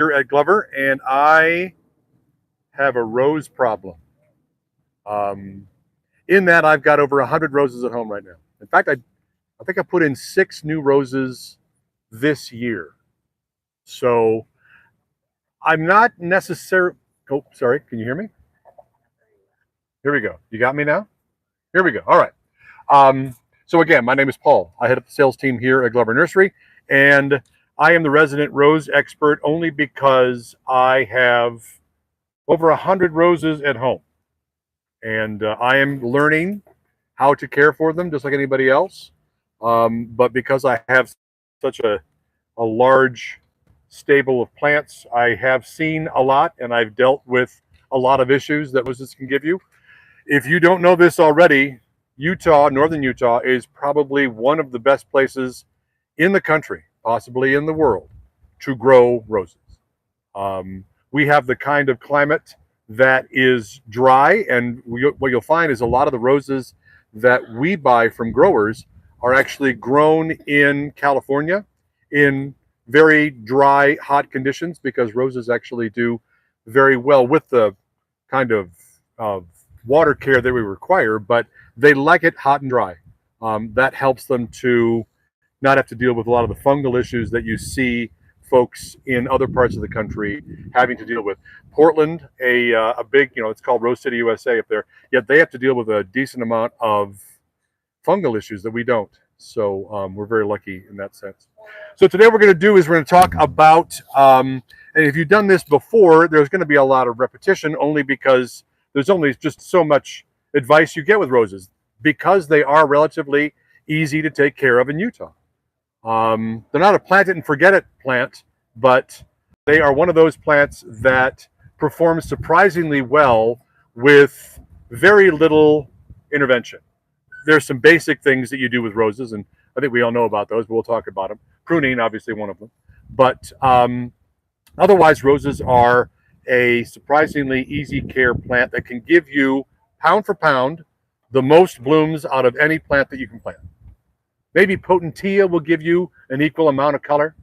here at Glover, and I have a rose problem. Um, in that, I've got over 100 roses at home right now. In fact, I think I put in 6 new roses this year. So I'm not necessarily. Oh, sorry. Can you hear me? Here we go. You got me now? Here we go. All right. So again, my name is Paul. I head up the sales team here at Glover Nursery, and I am the resident rose expert only because I have over 100 roses at home, and I am learning how to care for them just like anybody else. But because I have such a large stable of plants, I have seen a lot, and I've dealt with a lot of issues that roses can give you. If you don't know this already, Utah, northern Utah, is probably one of the best places in the country, possibly in the world, to grow roses. We have the kind of climate that is dry, and what you'll find is a lot of the roses that we buy from growers are actually grown in California in very dry, hot conditions, because roses actually do very well with the kind of water care that we require, but they like it hot and dry. That helps them to not have to deal with a lot of the fungal issues that you see folks in other parts of the country having to deal with. Portland, a big, it's called Rose City, USA up there, yet they have to deal with a decent amount of fungal issues that we don't. So we're very lucky in that sense. So today what we're going to do is we're going to talk about, and if you've done this before, there's going to be a lot of repetition only because there's only just so much advice you get with roses because they are relatively easy to take care of in Utah. They're not a plant it and forget it plant, but they are one of those plants that performs surprisingly well with very little intervention. There's some basic things that you do with roses, and I think we all know about those, but we'll talk about them. Pruning, obviously, one of them. But otherwise, roses are a surprisingly easy care plant that can give you, pound for pound, the most blooms out of any plant that you can plant. Maybe Potentia will give you an equal amount of color,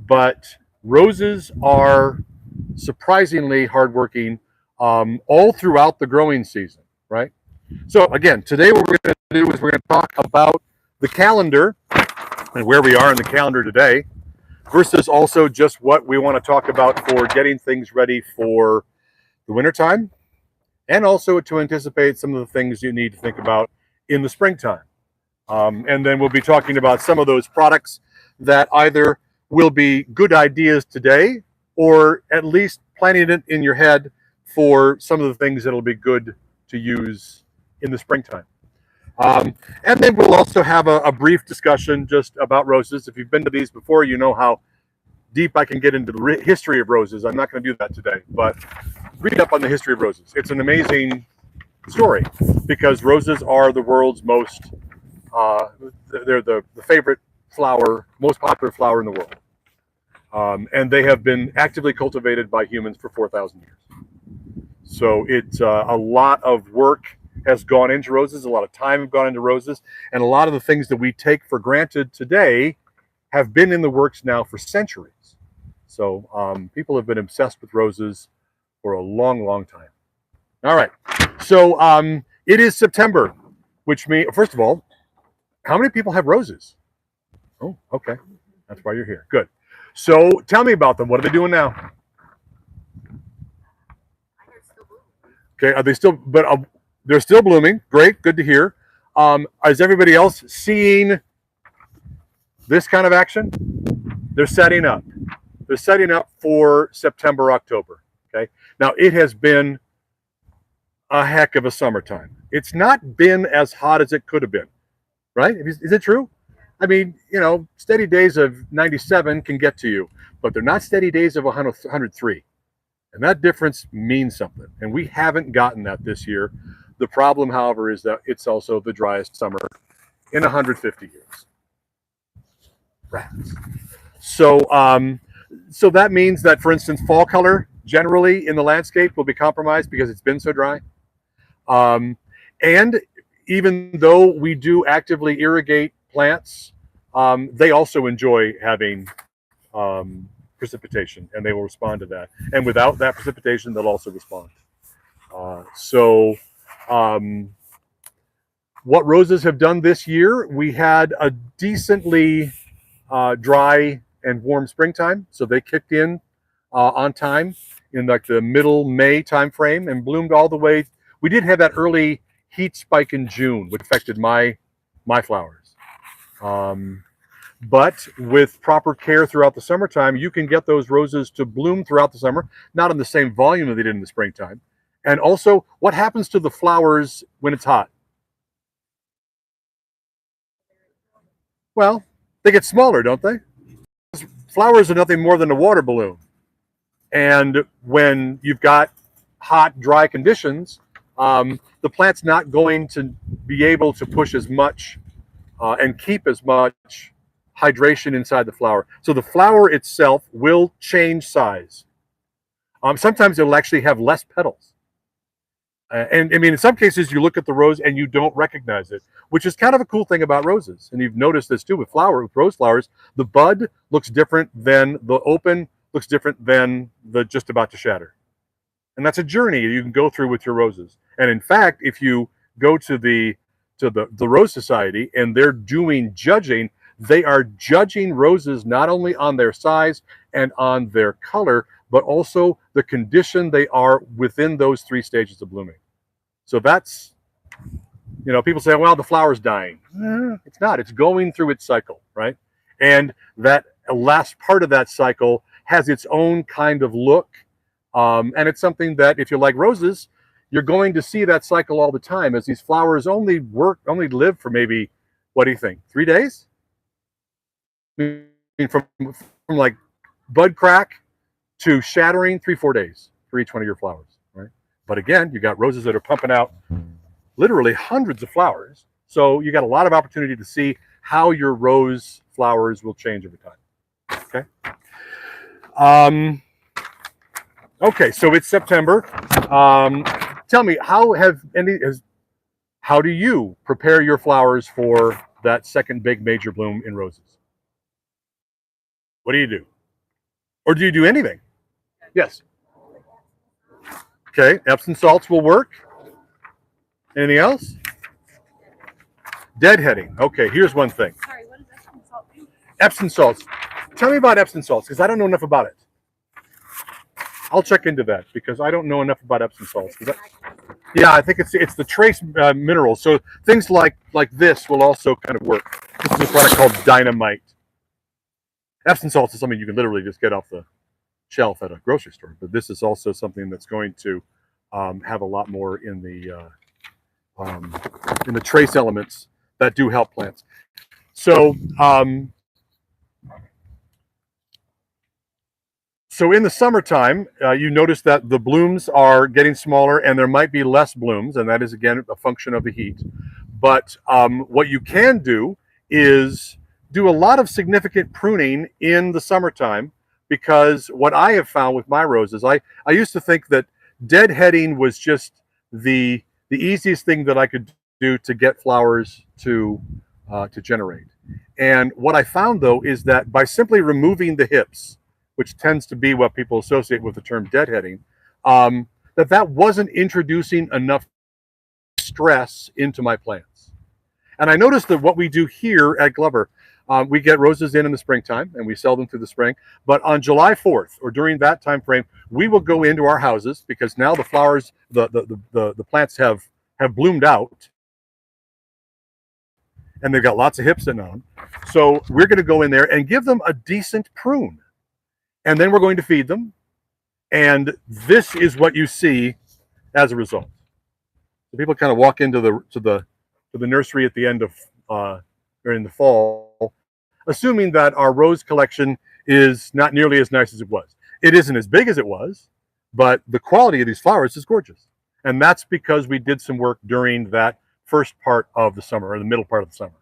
but roses are surprisingly hardworking all throughout the growing season, right? So again, today what we're going to do is we're going to talk about the calendar and where we are in the calendar today versus also just what we want to talk about for getting things ready for the wintertime and also to anticipate some of the things you need to think about in the springtime. And then we'll be talking about some of those products that either will be good ideas today or at least planning it in your head for some of the things that'll be good to use in the springtime. And then we'll also have a brief discussion just about roses. If you've been to these before, you know how deep I can get into the history of roses. I'm not going to do that today, but read up on the history of roses. It's an amazing story because roses are the world's most, they're the favorite flower, most popular flower in the world. And they have been actively cultivated by humans for 4,000 years. So it's a lot of work has gone into roses, a lot of time have gone into roses, and a lot of the things that we take for granted today have been in the works now for centuries. So people have been obsessed with roses for a long, long time. All right, so it is September, which means, first of all, how many people have roses? Oh, okay, that's why you're here. Good. So tell me about them. What are they doing now? Okay, are they still, but they're still blooming. Great, good to hear. Is everybody else seeing this kind of action? They're setting up. They're setting up for September, October. Okay. Now it has been a heck of a summertime. It's not been as hot as it could have been, right? Is it true? I mean, steady days of 97 can get to you, but they're not steady days of 103. And that difference means something. And we haven't gotten that this year. The problem, however, is that it's also the driest summer in 150 years. Rats. So that means that, for instance, fall color generally in the landscape will be compromised because it's been so dry. And even though we do actively irrigate plants, they also enjoy having precipitation, and they will respond to that. And without that precipitation, they'll also respond. So what roses have done this year, we had a decently dry and warm springtime, so they kicked in on time in like the middle May timeframe and bloomed all the way. We did have that early heat spike in June, which affected my flowers. But with proper care throughout the summertime, you can get those roses to bloom throughout the summer, not in the same volume that they did in the springtime. And also, what happens to the flowers when it's hot? Well, they get smaller, don't they? Flowers are nothing more than a water balloon. And when you've got hot, dry conditions, the plant's not going to be able to push as much and keep as much hydration inside the flower. So the flower itself will change size. Sometimes it'll actually have less petals. And I mean, in some cases, you look at the rose and you don't recognize it, which is kind of a cool thing about roses. And you've noticed this too with rose flowers. The bud looks different than the open, looks different than the just about to shatter. And that's a journey you can go through with your roses. And in fact, if you go to the Rose Society and they're doing judging, they are judging roses not only on their size and on their color, but also the condition they are within those 3 stages of blooming. So that's, people say, well, the flower's dying. It's not. It's going through its cycle, right? And that last part of that cycle has its own kind of look. And it's something that, if you like roses, you're going to see that cycle all the time, as these flowers only live for maybe, what do you think, 3 days? I mean, from like bud crack to shattering, 3-4 days for each one of your flowers, right? But again, you got roses that are pumping out literally hundreds of flowers. So you got a lot of opportunity to see how your rose flowers will change over time. Okay. Okay, so it's September. Tell me, how do you prepare your flowers for that second big major bloom in roses? What do you do? Or do you do anything? Yes. Okay, Epsom salts will work. Anything else? Deadheading. Okay, here's one thing. Sorry, what does Epsom salt do? Epsom salts. Tell me about Epsom salts, because I don't know enough about it. I'll check into that, because I don't know enough about Epsom salts. Yeah, I think it's the trace minerals. So things like this will also kind of work. This is a product called Dynamite. Epsom salts is something you can literally just get off the shelf at a grocery store, but this is also something that's going to have a lot more in the trace elements that do help plants. So so in the summertime, you notice that the blooms are getting smaller and there might be less blooms, and that is again a function of the heat. But what you can do is do a lot of significant pruning in the summertime, because what I have found with my roses, I used to think that deadheading was just the easiest thing that I could do to get flowers to generate. And what I found, though, is that by simply removing the hips, which tends to be what people associate with the term deadheading, that wasn't introducing enough stress into my plants. And I noticed that what we do here at Glover, we get roses in the springtime and we sell them through the spring. But on July 4th, or during that time frame, we will go into our houses, because now the flowers, the plants have bloomed out, and they've got lots of hips in them. So we're going to go in there and give them a decent prune, and then we're going to feed them. And this is what you see as a result. So people kind of walk into the nursery at the end of or in the fall, assuming that our rose collection is not nearly as nice as it was. It isn't as big as it was, but the quality of these flowers is gorgeous. And that's because we did some work during that first part of the summer, or the middle part of the summer.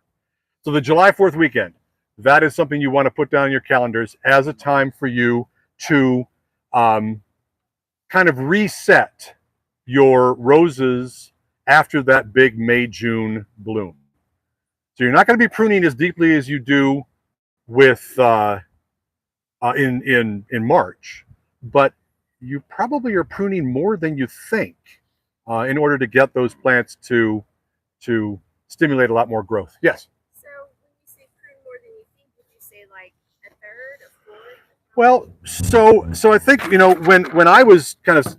So the July 4th weekend, that is something you want to put down in your calendars as a time for you to kind of reset your roses after that big May-June bloom. So you're not going to be pruning as deeply as you do with in March, but you probably are pruning more than you think in order to get those plants to stimulate a lot more growth. Yes. So when you say prune more than you think, would you say like a third, a fourth? Well, so I think when I was kind of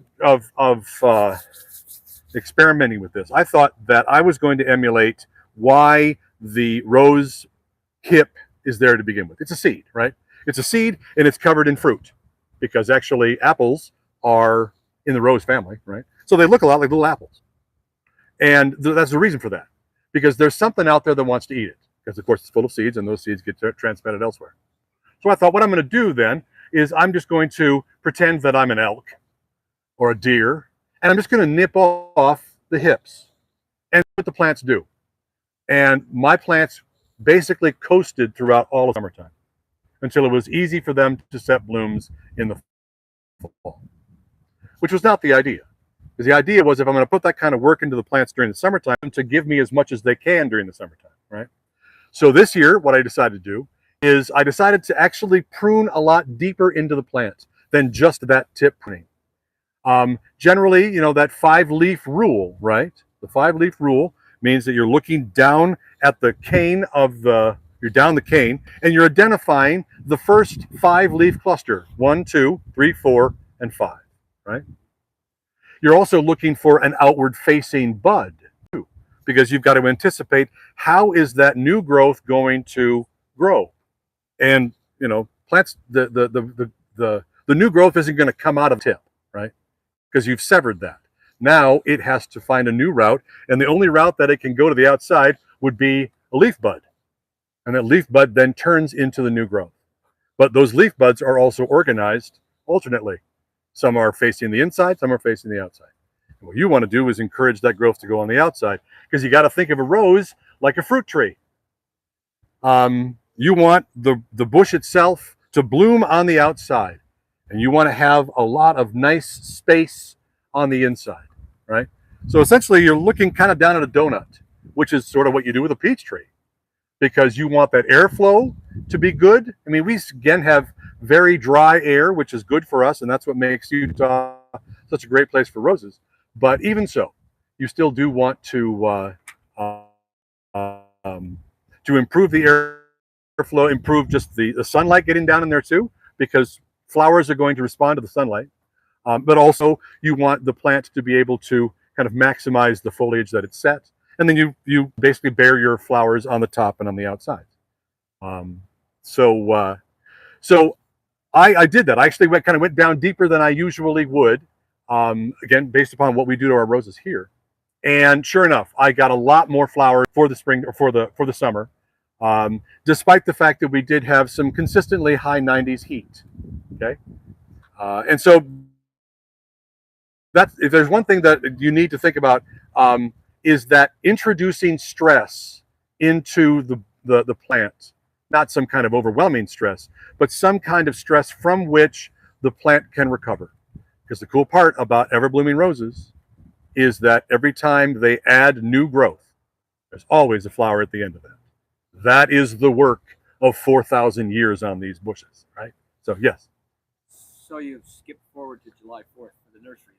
experimenting with this, I thought that I was going to emulate why the rose hip is there to begin with. It's a seed, right? It's a seed and it's covered in fruit because actually apples are in the rose family, right? So they look a lot like little apples. And that's the reason for that because there's something out there that wants to eat it because, of course, it's full of seeds and those seeds get transmitted elsewhere. So I thought what I'm going to do then is I'm just going to pretend that I'm an elk or a deer and I'm just going to nip off the hips and what the plants do. And my plants basically coasted throughout all of summertime until it was easy for them to set blooms in the fall, which was not the idea. Because the idea was if I'm going to put that kind of work into the plants during the summertime, to give me as much as they can during the summertime, right? So this year, what I decided to do is I decided to actually prune a lot deeper into the plant than just that tip pruning. Generally, that 5-leaf rule, right? The 5-leaf rule means that you're looking down at the cane you're down the cane and you're identifying the first 5-leaf cluster, 1, 2, 3, 4, and 5, right? You're also looking for an outward facing bud too, because you've got to anticipate how is that new growth going to grow. And plants, the new growth isn't going to come out of the tip, right? Because you've severed that. Now it has to find a new route, and the only route that it can go to the outside would be a leaf bud. And that leaf bud then turns into the new growth. But those leaf buds are also organized alternately. Some are facing the inside, some are facing the outside. And what you want to do is encourage that growth to go on the outside, because you got to think of a rose like a fruit tree. You want the bush itself to bloom on the outside, and you want to have a lot of nice space on the inside, right? So essentially you're looking kind of down at a donut, which is sort of what you do with a peach tree, because you want that airflow to be good. I mean, we again have very dry air, which is good for us, and that's what makes Utah such a great place for roses. But even so, you still do want to improve the airflow, improve just the sunlight getting down in there too, because flowers are going to respond to the sunlight. But also you want the plant to be able to kind of maximize the foliage that it's set. And then you basically bear your flowers on the top and on the outside. So I did that. I actually went down deeper than I usually would, again, based upon what we do to our roses here. And sure enough, I got a lot more flowers for the spring or for the summer, despite the fact that we did have some consistently high 90s heat. Okay, and so that's, if there's one thing that you need to think about, is that introducing stress into the plant, not some kind of overwhelming stress, but some kind of stress from which the plant can recover. Because the cool part about ever-blooming roses is that every time they add new growth, there's always a flower at the end of that. That is the work of 4,000 years on these bushes, right? So yes. So you skipped forward to July 4th for the nurseries.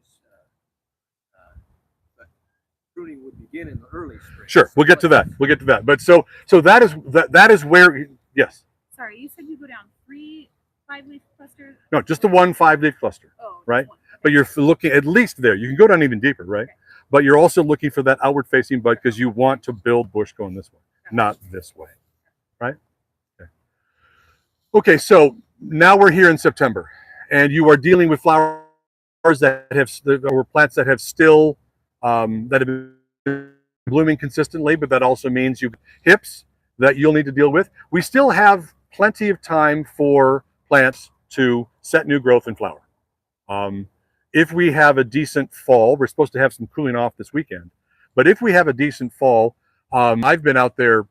But pruning would begin in the early spring. Sure, we'll get to that. We'll get to that. But so that is where, yes. Sorry, you said you go down 3 5-leaf clusters? No, just the one 5-leaf cluster, right? Okay. But you're looking at least there. You can go down even deeper, right? Okay. But you're also looking for that outward facing bud because you want to build bush going this way, not this way, right? Okay. Okay, so now we're here in September, and you are dealing with flowers that have, or plants that have still, that have been blooming consistently, but that also means you hips that you'll need to deal with. We still have plenty of time for plants to set new growth and flower. If we have a decent fall, we're supposed to have some cooling off this weekend, but if we have a decent fall, I've been out there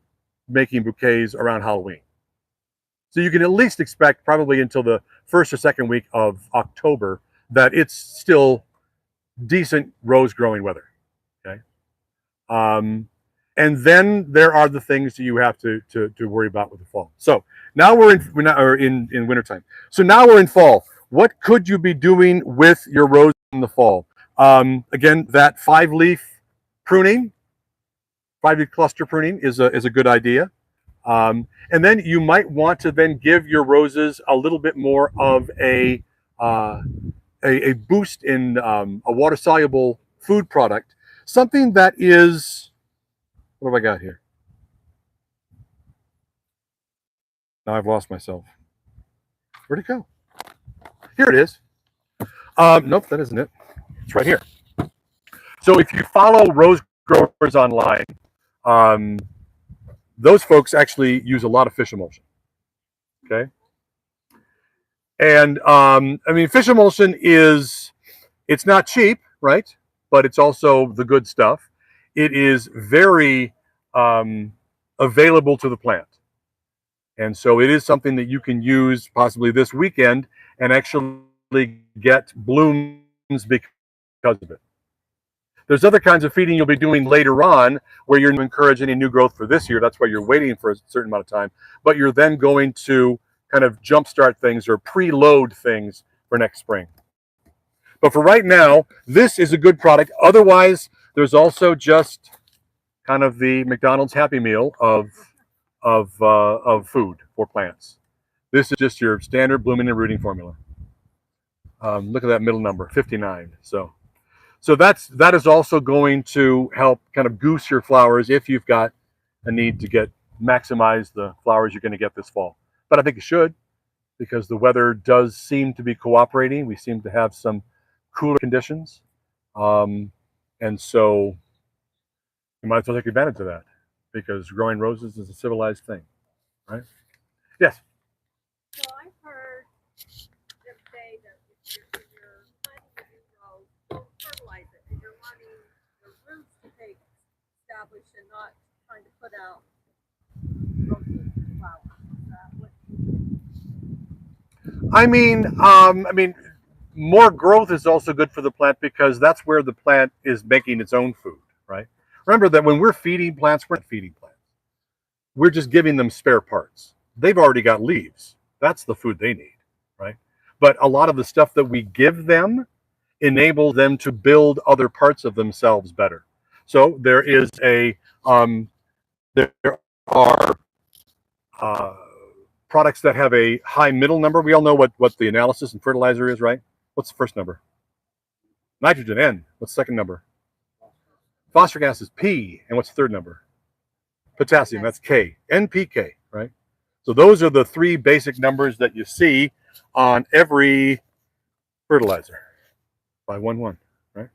making bouquets around Halloween. So you can at least expect probably until the first or second week of October that it's still decent rose growing weather, okay? And then there are the things that you have to worry about with the fall. So now we're in wintertime. So now we're in fall. What could you be doing with your roses in the fall? Again, that 5-leaf pruning, 5-leaf cluster pruning is a good idea. And then you might want to then give your roses a little bit more of a boost in a water soluble food product, something that is, what have I got here? Now I've lost myself. Where'd it go? Here it is. Nope, that isn't it. It's right here. So if you follow rose growers online, um, those folks actually use a lot of fish emulsion. Okay. And I mean, fish emulsion it's not cheap, right? But it's also the good stuff. It is very available to the plant. And so it is something that you can use possibly this weekend and actually get blooms because of it. There's other kinds of feeding you'll be doing later on where you're to encourage any new growth for this year. That's why you're waiting for a certain amount of time. But you're then going to kind of jumpstart things or preload things for next spring. But for right now, this is a good product. Otherwise, there's also just kind of the McDonald's Happy Meal of food for plants. This is just your standard blooming and rooting formula. Look at that middle number, 59. So that is also going to help kind of goose your flowers if you've got a need to maximize the flowers you're going to get this fall. But I think it should, because the weather does seem to be cooperating. We seem to have some cooler conditions, and so you might as well take advantage of that, because growing roses is a civilized thing, right? Yes. So I've heard them say that if you're planting a new rose, don't fertilize it, and you're wanting the roots to take established and not trying to put out roses and flowers. Is that what I mean, more growth is also good for the plant because that's where the plant is making its own food, right? Remember that when we're feeding plants, we're not feeding plants. We're just giving them spare parts. They've already got leaves. That's the food they need, right? But a lot of the stuff that we give them enables them to build other parts of themselves better. So there are products that have a high middle number. We all know what the analysis and fertilizer is, right? What's the first number? Nitrogen, N. What's the second number? Phosphoric acid is P. And what's the third number? Potassium, that's K. NPK, right? So those are the three basic numbers that you see on every fertilizer by 1:1, right?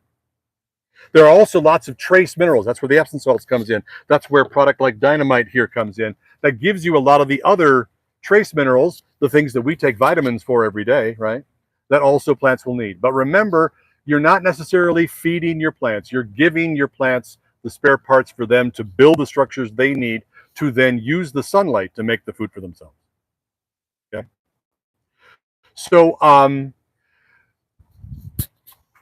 There are also lots of trace minerals. That's where the Epsom salts comes in. That's where a product like Dynamite here comes in. That gives you a lot of the other trace minerals, the things that we take vitamins for every day, right? That also plants will need. But remember, you're not necessarily feeding your plants. You're giving your plants the spare parts for them to build the structures they need to then use the sunlight to make the food for themselves. Okay. So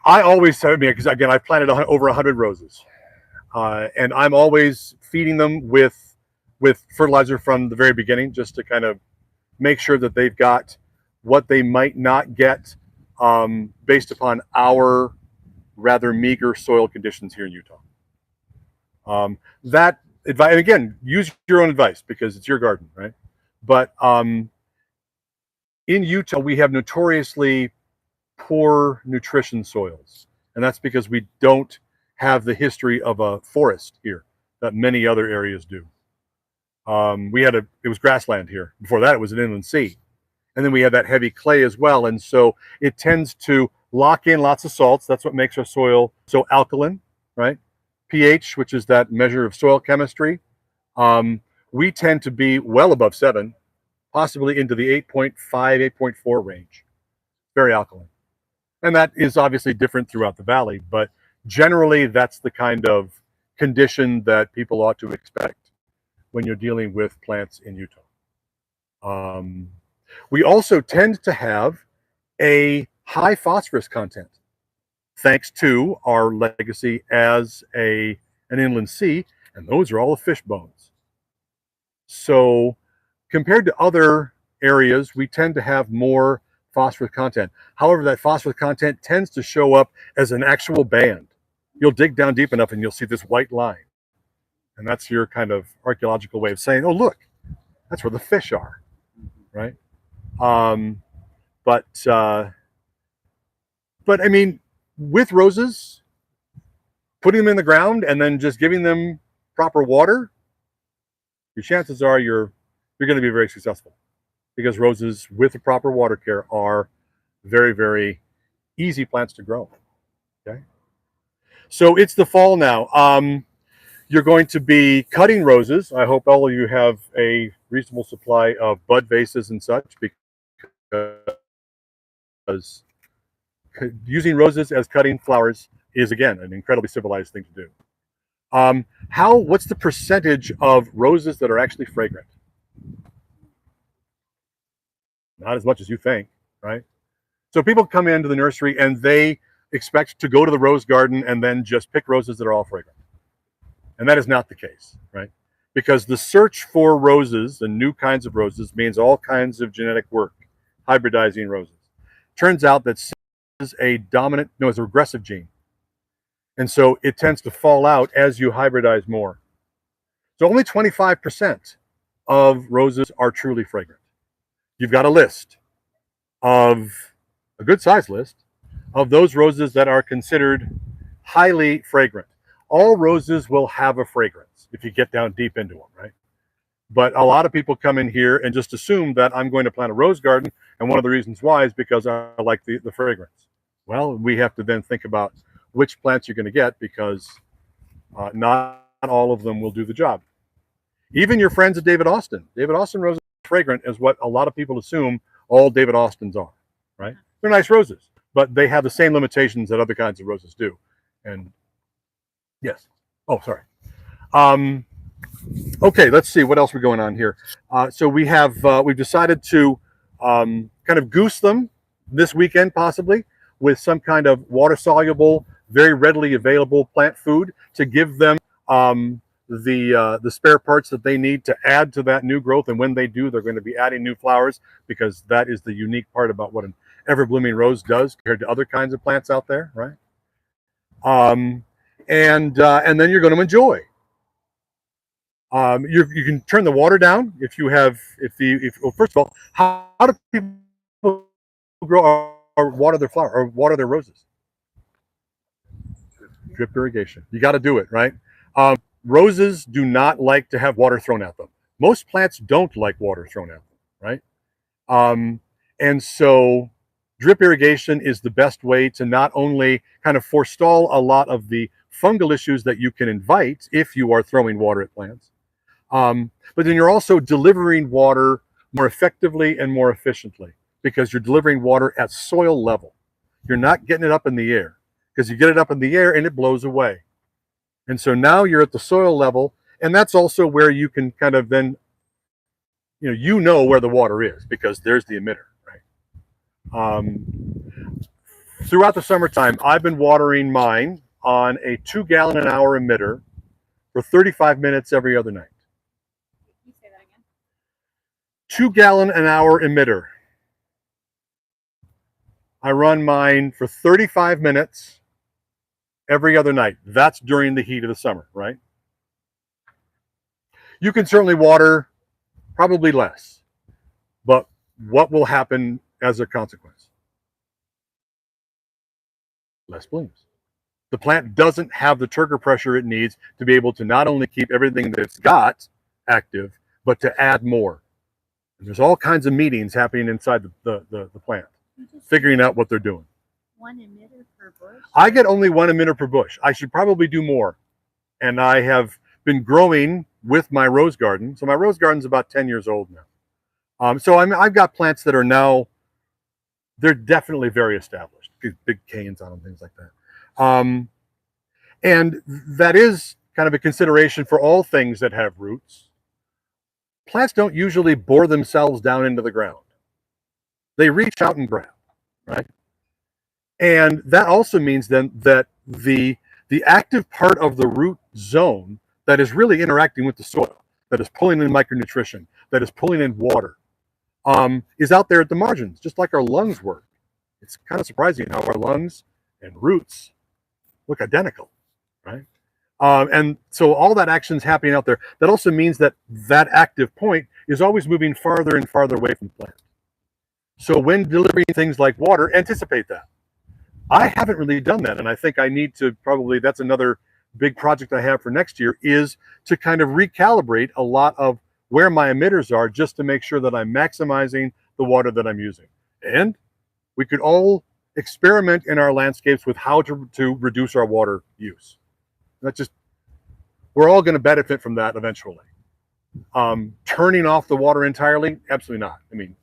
I always tell me, because again, I've planted over 100 roses, and I'm always feeding them with fertilizer from the very beginning, just to kind of make sure that they've got what they might not get based upon our rather meager soil conditions here in Utah. That advice, and again, use your own advice because it's your garden, right? But in Utah, we have notoriously poor nutrition soils, and that's because we don't have the history of a forest here that many other areas do. It was grassland here. Before that, it was an inland sea. And then we had that heavy clay as well. And so it tends to lock in lots of salts. That's what makes our soil so alkaline, right? pH, which is that measure of soil chemistry. We tend to be well above 7, possibly into the 8.5, 8.4 range. Very alkaline. And that is obviously different throughout the valley, but generally that's the kind of condition that people ought to expect when you're dealing with plants in Utah. We also tend to have a high phosphorus content, thanks to our legacy as an inland sea And those are all the fish bones. So compared to other areas, we tend to have more phosphorus content. However, that phosphorus content tends to show up as an actual band. You'll dig down deep enough and you'll see this white line. And that's your kind of archaeological way of saying, oh, look, that's where the fish are, right? Um, but I mean, with roses, putting them in the ground and then just giving them proper water, your chances are you're going to be very successful, because roses with the proper water care are very, very easy plants to grow. Okay, so it's the fall now. You're going to be cutting roses. I hope all of you have a reasonable supply of bud vases and such, because using roses as cutting flowers is, again, an incredibly civilized thing to do. What's the percentage of roses that are actually fragrant? Not as much as you think, right? So people come into the nursery and they expect to go to the rose garden and then just pick roses that are all fragrant. And that is not the case, right? Because the search for roses and new kinds of roses means all kinds of genetic work, hybridizing roses. Turns out that is a dominant, no, it's a regressive gene. And so it tends to fall out as you hybridize more. So only 25% of roses are truly fragrant. You've got a list of, a good size list, of those roses that are considered highly fragrant. All roses will have a fragrance if you get down deep into them, right? But a lot of people come in here and just assume that I'm going to plant a rose garden, and one of the reasons why is because I like the fragrance. Well, we have to then think about which plants you're going to get, because not all of them will do the job. Even your friends at David Austin roses are fragrant as what a lot of people assume all David Austins are, right? They're nice roses, but they have the same limitations that other kinds of roses do. And yes. Oh, sorry. Okay, let's see what else we're going on here. So we have we've decided to kind of goose them this weekend, possibly with some kind of water soluble, very readily available plant food to give them the spare parts that they need to add to that new growth. And when they do, they're going to be adding new flowers, because that is the unique part about what an ever-blooming rose does compared to other kinds of plants out there, right? And then you're going to enjoy. You can turn the water down if you have, well, first of all, how do people grow or water their flower or water their roses? Drip irrigation. You got to do it, right? Roses do not like to have water thrown at them. Most plants don't like water thrown at them, right? And so drip irrigation is the best way to not only kind of forestall a lot of the fungal issues that you can invite if you are throwing water at plants, but then you're also delivering water more effectively and more efficiently, because you're delivering water at soil level. You're not getting it up in the air, because you get it up in the air and it blows away. And so now you're at the soil level, and that's also where you can kind of then, you know where the water is, because there's the emitter, right? Throughout the summertime, I've been watering mine on a 2-gallon-an-hour emitter for 35 minutes every other night. 2-gallon-an-hour emitter. I run mine for 35 minutes every other night. That's during the heat of the summer, right? You can certainly water probably less, but what will happen as a consequence? Less blooms. The plant doesn't have the turgor pressure it needs to be able to not only keep everything that it's got active, but to add more. And there's all kinds of meetings happening inside the plant, figuring out what they're doing. One emitter per bush? I get only one emitter per bush. I should probably do more. And I have been growing with my rose garden. So my rose garden's about 10 years old now. So I've got plants that are now, they're definitely very established. Big canes on them, things like that. And that is kind of a consideration for all things that have roots. Plants don't usually bore themselves down into the ground. They reach out and grab, right? And that also means then that the active part of the root zone that is really interacting with the soil, that is pulling in micronutrition, that is pulling in water, is out there at the margins, just like our lungs work. It's kind of surprising how our lungs and roots look identical, right? And so all that action is happening out there. That also means that that active point is always moving farther and farther away from the plant. So when delivering things like water, anticipate that. I haven't really done that, and I think I need to probably, that's another big project I have for next year, is to kind of recalibrate a lot of where my emitters are, just to make sure that I'm maximizing the water that I'm using. And we could all experiment in our landscapes with how to reduce our water use. That's just, we're all going to benefit from that eventually. Turning off the water entirely, absolutely not. I mean,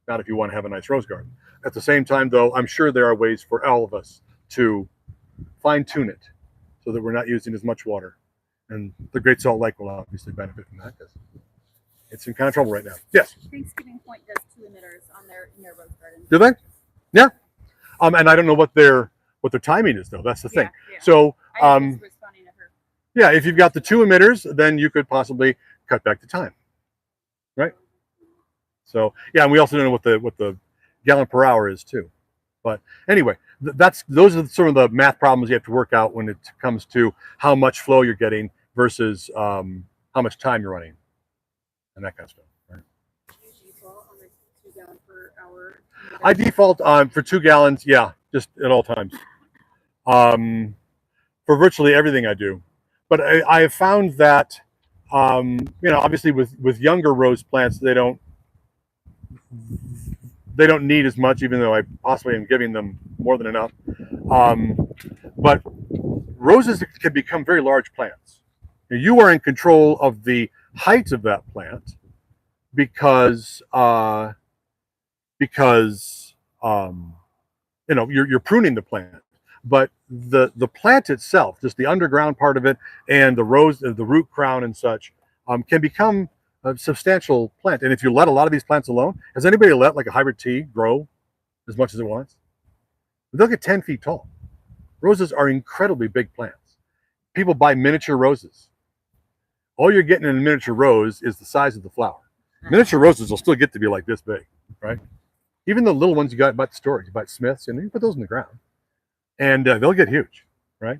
not if you want to have a nice rose garden. At the same time, though, I'm sure there are ways for all of us to fine tune it so that we're not using as much water. And the Great Salt Lake will obviously benefit from that because it's in kind of trouble right now. Yes? Thanksgiving Point does 2 emitters on in their rose garden. Do they? Yeah. And I don't know what their timing is, though. That's the thing. Yeah. So, I was responding to her. yeah, if you've got the 2 emitters, then you could possibly cut back the time, right? So, yeah, and we also don't know what the gallon per hour is too. But anyway, those are sort of the math problems you have to work out when it comes to how much flow you're getting versus how much time you're running and that kind of stuff. Right? Do you default on the 2 gallon per hour? I default for 2 gallons, yeah, just at all times. For virtually everything I do. But I have found that, obviously with younger rose plants, they don't need as much, even though I possibly am giving them more than enough. But roses can become very large plants. You are in control of the height of that plant because you're pruning the plant. But the plant itself, just the underground part of it, and the root crown and such, can become a substantial plant. And if you let a lot of these plants alone, has anybody let like a hybrid tea grow as much as it wants? They'll get 10 feet tall. Roses are incredibly big plants. People buy miniature roses. All you're getting in a miniature rose is the size of the flower. Miniature roses will still get to be like this big, right? Even the little ones you got at the store, you buy at Smith's, and you put those in the ground, and they'll get huge, right?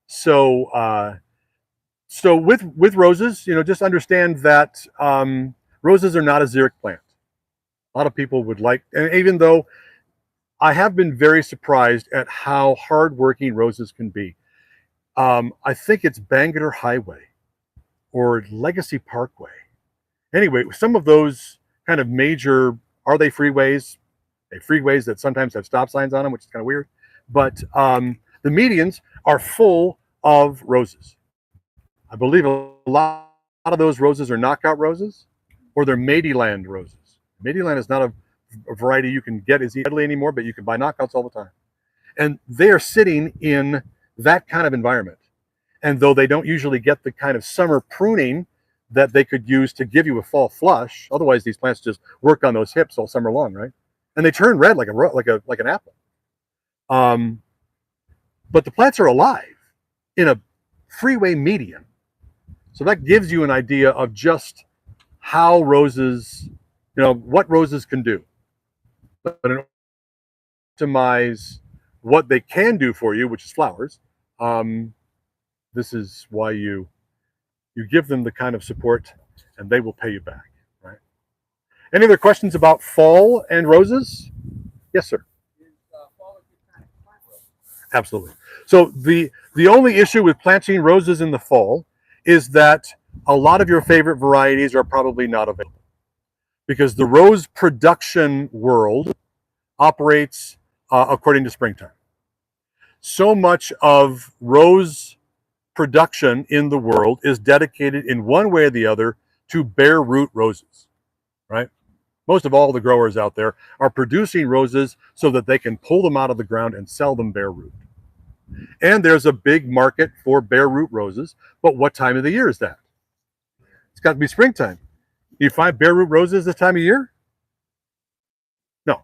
So with roses, just understand that roses are not a xeric plant. A lot of people would like, and even though I have been very surprised at how hardworking roses can be. I think it's Bangor Highway or Legacy Parkway. Anyway, some of those kind of major, are they freeways? They freeways that sometimes have stop signs on them, which is kind of weird. But the medians are full of roses. I believe a lot of those roses are knockout roses, or they're Madyland roses. Madyland is not a variety you can get as easily anymore, but you can buy knockouts all the time. And they are sitting in that kind of environment. And though they don't usually get the kind of summer pruning that they could use to give you a fall flush, otherwise these plants just work on those hips all summer long, right? And they turn red like an apple. But the plants are alive in a freeway median. So that gives you an idea of just how roses, what roses can do. But in order to optimize what they can do for you, which is flowers, this is why you give them the kind of support and they will pay you back, right? Any other questions about fall and roses? Yes, sir. Absolutely. So the only issue with planting roses in the fall is that a lot of your favorite varieties are probably not available because the rose production world operates according to springtime. So much of rose production in the world is dedicated in one way or the other to bare root roses, right? Most of all the growers out there are producing roses so that they can pull them out of the ground and sell them bare root. And there's a big market for bare root roses, but what time of the year is that? It's got to be springtime. Do you find bare root roses this time of year? No,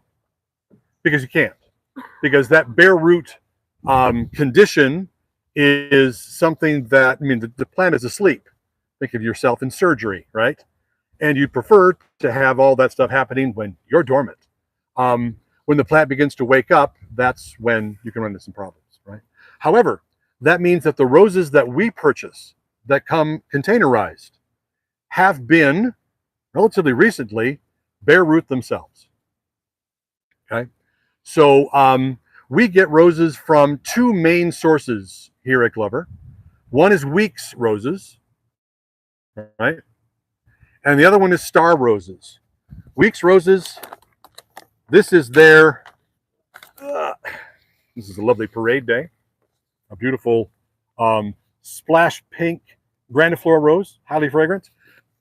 because you can't. Because that bare root condition is something that, I mean, the plant is asleep. Think of yourself in surgery, right? And you prefer to have all that stuff happening when you're dormant. When the plant begins to wake up, that's when you can run into some problems, right? However, that means that the roses that we purchase that come containerized have been relatively recently bare root themselves. Okay, so we get roses from two main sources here at Glover. One is Weeks roses, right? And the other one is Star roses. Weeks roses, this is their, this is a lovely parade day, a beautiful splash pink grandiflora rose, highly fragrant.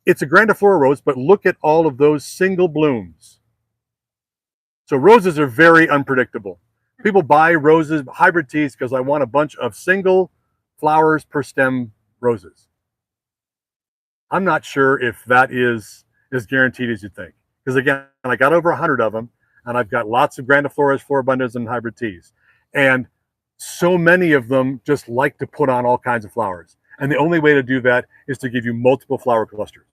It's a grandiflora rose, but look at all of those single blooms. So roses are very unpredictable. People buy roses, hybrid teas, because I want a bunch of single flowers per stem roses. I'm not sure if that is as guaranteed as you think. Because again, I got over 100 of them, and I've got lots of grandifloras, floribundas, and hybrid teas. And so many of them just like to put on all kinds of flowers. And the only way to do that is to give you multiple flower clusters.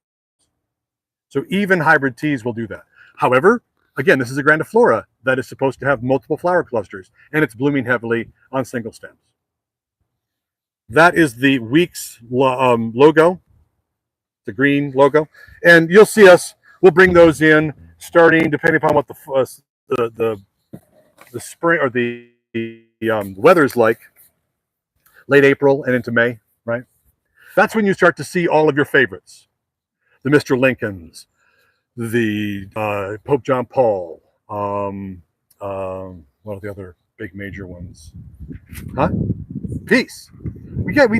So even hybrid teas will do that. However, again, this is a grandiflora that is supposed to have multiple flower clusters, and it's blooming heavily on single stems. That is the Weeks logo, the green logo. And you'll see us, we'll bring those in starting, depending upon what the spring or the weather's like, late April and into May, right? That's when you start to see all of your favorites. The Mr. Lincolns, the Pope John Paul, what are the other big major ones? Huh? Peace. We have a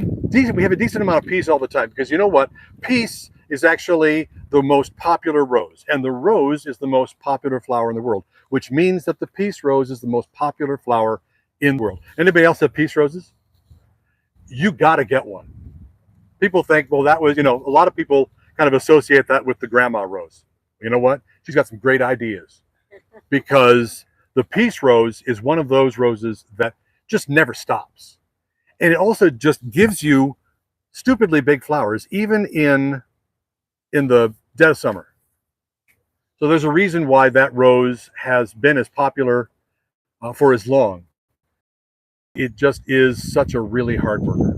decent amount of peace all the time, because you know what? Peace is actually the most popular rose, and the rose is the most popular flower in the world, which means that the peace rose is the most popular flower in the world. Anybody else have peace roses? You got to get one. People think, well, that was, a lot of people kind of associate that with the grandma rose. You know what? She's got some great ideas, because the peace rose is one of those roses that just never stops. And it also just gives you stupidly big flowers, even in the dead of summer. So there's a reason why that rose has been as popular for as long. It just is such a really hard worker.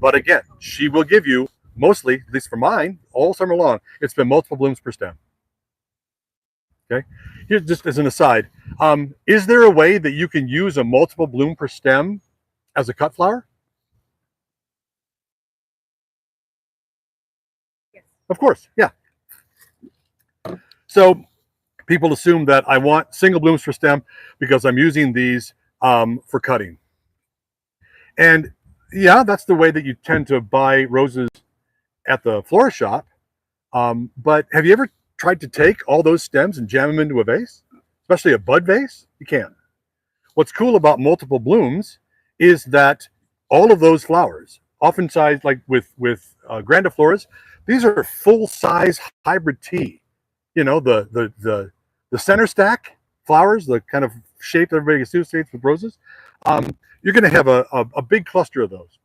But again, she will give you mostly, at least for mine, all summer long, it's been multiple blooms per stem. Okay, here, just as an aside, is there a way that you can use a multiple bloom per stem as a cut flower? Yes. Of course, yeah. So people assume that I want single blooms per stem because I'm using these for cutting. And yeah, that's the way that you tend to buy roses at the florist shop. But have you ever tried to take all those stems and jam them into a vase, especially a bud vase? You can't. What's cool about multiple blooms is that all of those flowers, oftentimes like with grandifloras, these are full-size hybrid tea. The center stack flowers, the kind of shape that everybody associates with roses. You're going to have a big cluster of those.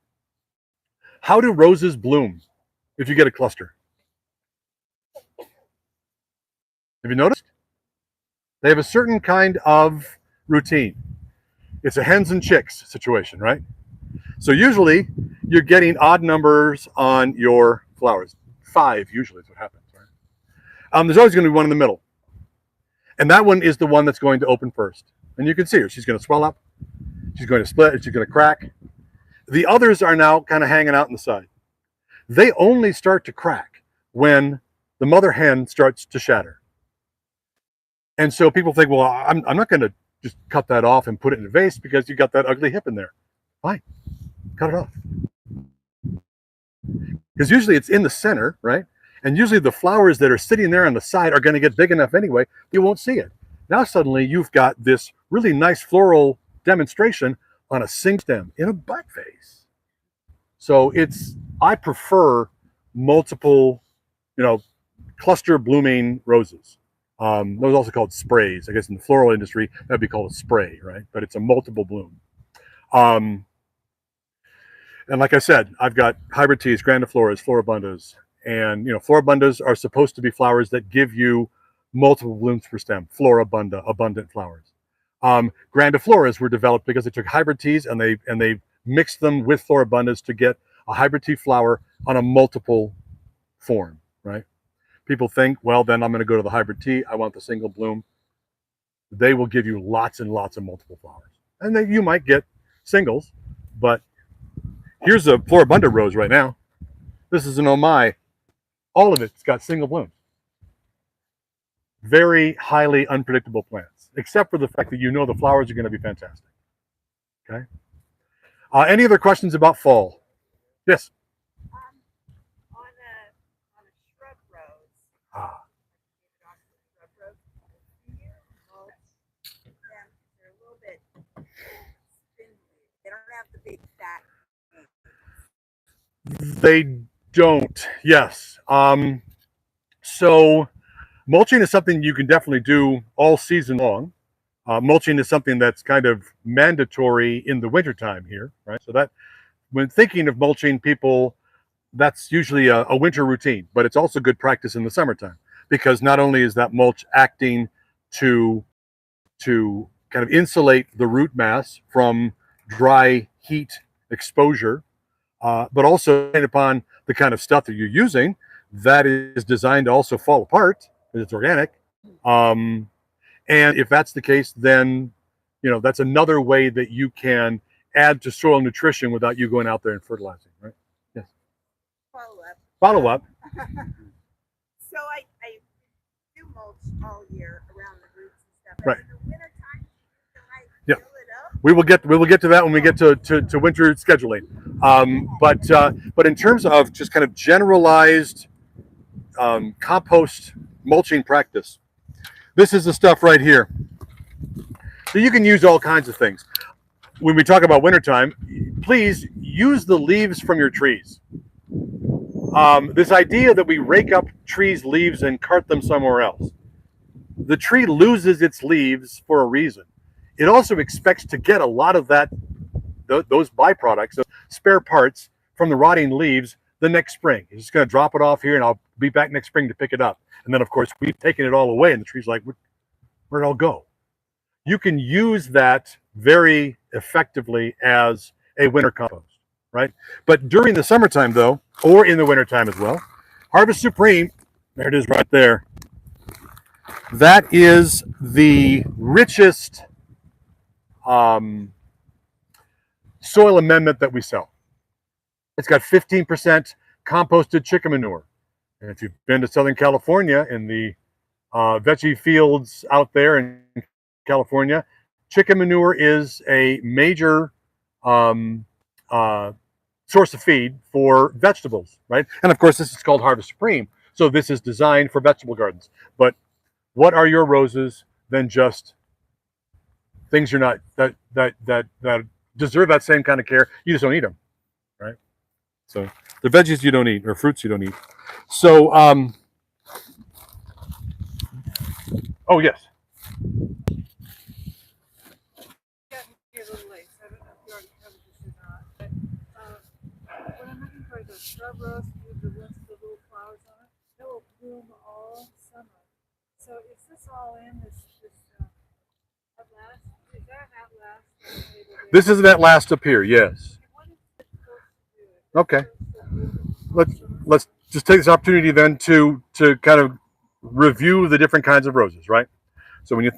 How do roses bloom if you get a cluster? Have you noticed? They have a certain kind of routine. It's a hens and chicks situation, right? So usually you're getting odd numbers on your flowers. 5 usually is what happens, right? There's always going to be one in the middle. And that one is the one that's going to open first. And you can see her. She's going to swell up. She's going to split. She's going to crack. The others are now kind of hanging out on the side. They only start to crack when the mother hen starts to shatter. And so people think, well, I'm not going to just cut that off and put it in a vase because you got that ugly hip in there. Fine, cut it off. Because usually it's in the center, right? And usually the flowers that are sitting there on the side are going to get big enough anyway, you won't see it. Now suddenly you've got this really nice floral demonstration on a single stem in a bud vase. So I prefer multiple, cluster blooming roses. Those are also called sprays. I guess in the floral industry, that'd be called a spray, right? But it's a multiple bloom. And like I said, I've got hybrid teas, grandifloras, floribundas, and floribundas are supposed to be flowers that give you multiple blooms per stem. Floribunda, abundant flowers. Grandifloras were developed because they took hybrid teas and they mixed them with floribundas to get a hybrid tea flower on a multiple form, right? People think, well, then I'm going to go to the hybrid tea. I want the single bloom. They will give you lots and lots of multiple flowers. And then you might get singles, but here's a floribunda rose right now. This is an oh my. All of it's got single blooms. Very highly unpredictable plants, except for the fact that the flowers are going to be fantastic. Okay. Any other questions about fall? Yes. On a shrub rose, Ah, shrub rose, do you mulch them? They're a little bit spindly. They don't have the big fat. they don't. Yes. So mulching is something you can definitely do all season long. Mulching is something that's kind of mandatory in the wintertime here, right? So that when thinking of mulching, people, that's usually a winter routine, but it's also good practice in the summertime because not only is that mulch acting to kind of insulate the root mass from dry heat exposure, but also depending upon the kind of stuff that you're using, that is designed to also fall apart because it's organic. And if that's the case, then that's another way that you can add to soil nutrition without you going out there and fertilizing, right? Yes. Follow up. Follow up. So I do mulch all year around the roots and stuff. Right. In the wintertime, can I Yeah. fill it up? We will get to that when we get to winter scheduling. But in terms of just kind of generalized compost mulching practice, this is the stuff right here. So you can use all kinds of things. When we talk about wintertime, please use the leaves from your trees. This idea that we rake up trees' leaves and cart them somewhere else. The tree loses its leaves for a reason. It also expects to get a lot of those byproducts, those spare parts from the rotting leaves the next spring. It's just going to drop it off here and I'll be back next spring to pick it up. And then, of course, we've taken it all away and the tree's like, where'd it all go? You can use that very effectively as a winter compost, right? But during the summertime, though, or in the wintertime as well, Harvest Supreme, there it is right there. That is the richest soil amendment that we sell. It's got 15% composted chicken manure. And if you've been to Southern California in the veggie fields out there in California, chicken manure is a major source of feed for vegetables, right? And of course, this is called Harvest Supreme. So this is designed for vegetable gardens. But what are your roses than just things you're not that deserve that same kind of care? You just don't eat them, right? So the veggies you don't eat or fruits you don't eat. So oh yes. Get a little late, so I don't know if you already covered this or not, but when I'm looking for the shrub rose with the ones with the little flowers on it, it will bloom all summer. So is this all in this Outlast? Is that Outlast? This is that last up here, yes. What is it supposed to do? Okay. Let's just take this opportunity then to kind of review the different kinds of roses, right? So when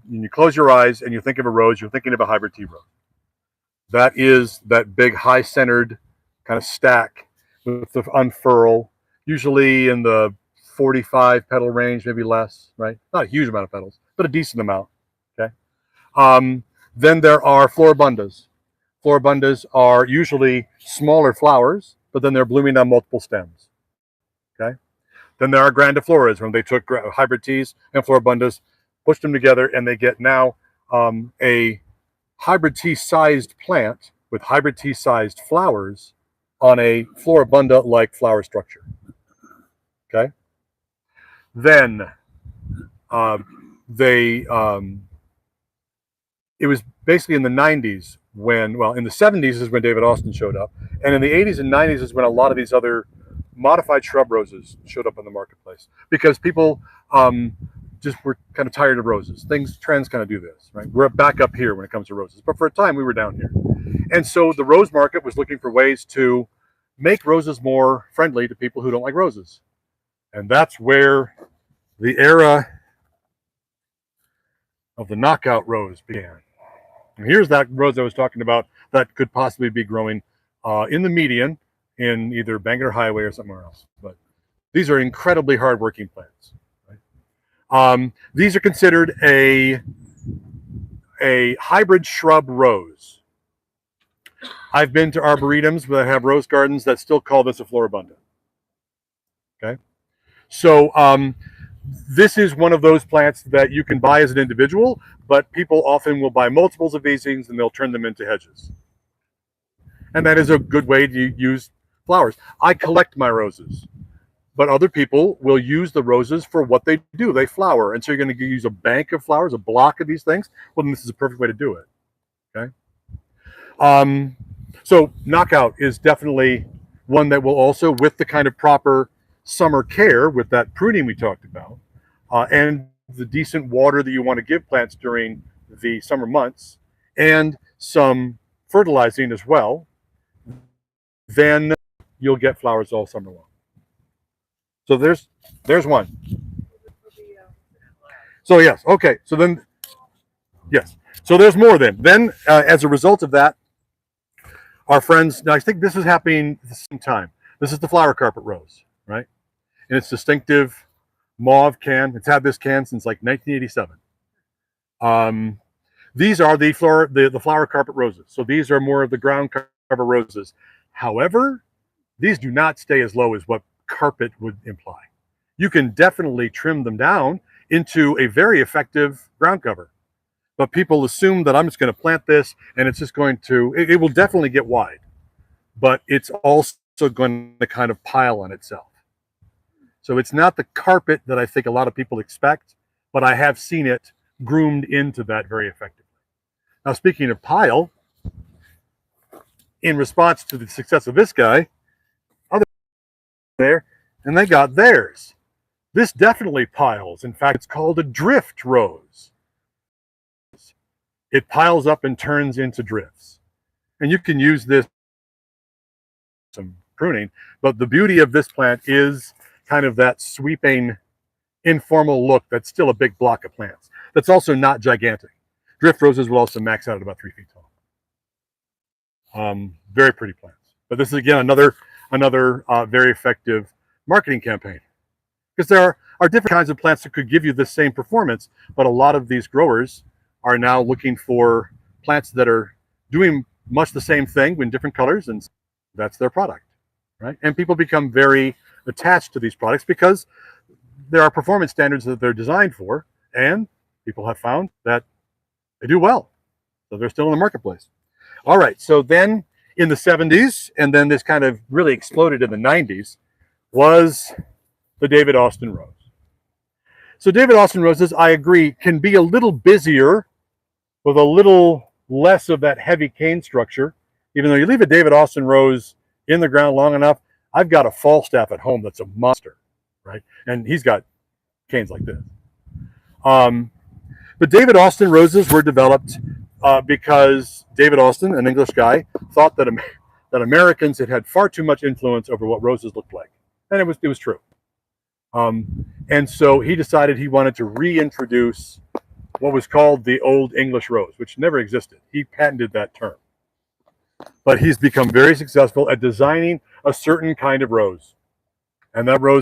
you close your eyes and you think of a rose, you're thinking of a hybrid tea rose. That is that big high-centered kind of stack with the unfurl, usually in the 45 petal range, maybe less, right? Not a huge amount of petals, but a decent amount. Okay. Then there are floribundas. Floribundas are usually smaller flowers, but then they're blooming on multiple stems. Okay. Then there are grandifloras, when they took hybrid teas and floribundas, pushed them together, and they get now a hybrid tea-sized plant with hybrid tea-sized flowers on a floribunda-like flower structure. Okay. Then it was basically in the 90s when, well, in the 70s is when David Austin showed up, And in the 80s and 90s is when a lot of these other modified shrub roses showed up in the marketplace because people just were kind of tired of roses. Trends kind of do this, right? We're back up here when it comes to roses, but for a time we were down here. And so the rose market was looking for ways to make roses more friendly to people who don't like roses. And that's where the era of the knockout rose began. And here's that rose I was talking about that could possibly be growing in the median in either Bangor Highway or somewhere else. But these are incredibly hardworking plants. Right? These are considered a hybrid shrub rose. I've been to arboretums that have rose gardens that still call this a floribunda. Okay, so this is one of those plants that you can buy as an individual, but people often will buy multiples of these things and they'll turn them into hedges. And that is a good way to use flowers. I collect my roses, but other people will use the roses for what they do. They flower. And so you're going to use a bank of flowers, a block of these things. Well, then this is a perfect way to do it. Okay. So knockout is definitely one that will also, with the kind of proper summer care, with that pruning we talked about, and the decent water that you want to give plants during the summer months, and some fertilizing as well, then you'll get flowers all summer long. So there's one. So yes, okay. So then, yes. So there's more then. Then as a result of that, our friends, now I think this is happening at the same time. This is the flower carpet rose, right? And its distinctive mauve can. It's had this can since like 1987. These are the flower carpet roses. So these are more of the ground cover roses. However, these do not stay as low as what carpet would imply. You can definitely trim them down into a very effective ground cover. But people assume that I'm just going to plant this and it's just going to, it will definitely get wide, but it's also going to kind of pile on itself. So it's not the carpet that I think a lot of people expect, but I have seen it groomed into that very effectively. Now, speaking of pile, in response to the success of this guy, others there, and they got theirs. This definitely piles. In fact, it's called a drift rose. It piles up and turns into drifts. And you can use this some pruning, but the beauty of this plant is kind of that sweeping, informal look that's still a big block of plants. That's also not gigantic. Drift roses will also max out at about 3 feet tall. Very pretty plants. But this is, again, another very effective marketing campaign. Because there are different kinds of plants that could give you the same performance, but a lot of these growers are now looking for plants that are doing much the same thing in different colors, and that's their product, right? And people become very attached to these products because there are performance standards that they're designed for, and people have found that they do well. So they're still in the marketplace. All right, so then in the 70s, and then this kind of really exploded in the 90s, was the David Austin rose. So David Austin roses, I agree, can be a little busier with a little less of that heavy cane structure. Even though you leave a David Austin rose in the ground long enough, I've got a Falstaff at home that's a monster, right? And he's got canes like this. But David Austin roses were developed because David Austin, an English guy, thought that Americans had far too much influence over what roses looked like. And it was true. And so he decided he wanted to reintroduce what was called the Old English rose, which never existed. He patented that term. But he's become very successful at designing a certain kind of rose. And that rose